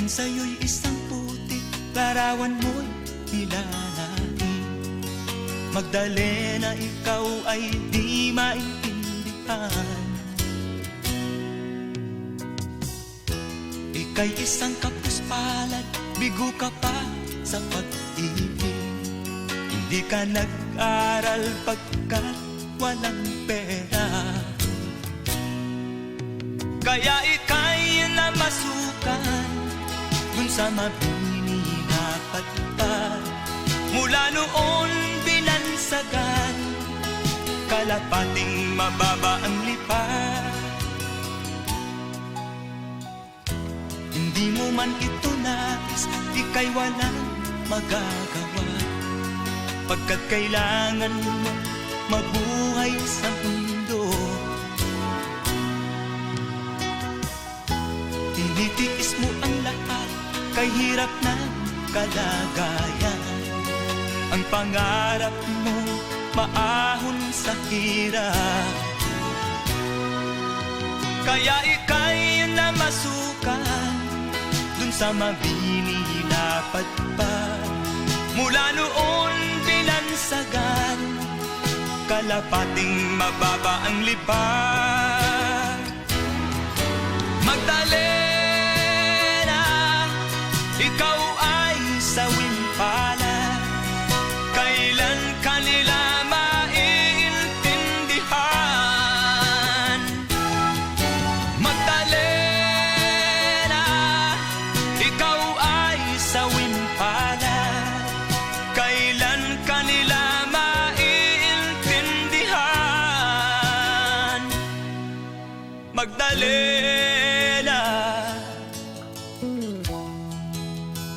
sa'yo'y isang putik, larawan mo'y nilalain. Magdalena, ikaw ay di maintindihan. Ika'y isang kapuspalad, bigo ka pa sa pag-ibig. Hindi ka nag-aral pagkat walang pera, kaya ika'y namasukan dun sa mabini na patpat. Mula noon binansagan, kalapating mababa ang lipat. Hindi mo man ito nais, ika'y walang magagawa, pagkat kailangan mo mabuhay sa mundo. Tinitiis mo ang lahat, kay hirap ng kalagayan. Ang pangarap mo maahon sa hirap, kaya ika'y namasukan dun sa mabini na patpat. Mula noon binansagan, kalapating mababa ang lipat. Magdalena, ikaw ay sawing palad, kailan kanila maiintindihan? Magdalena, ikaw ay sawing palad, kailan kanila Magdalena.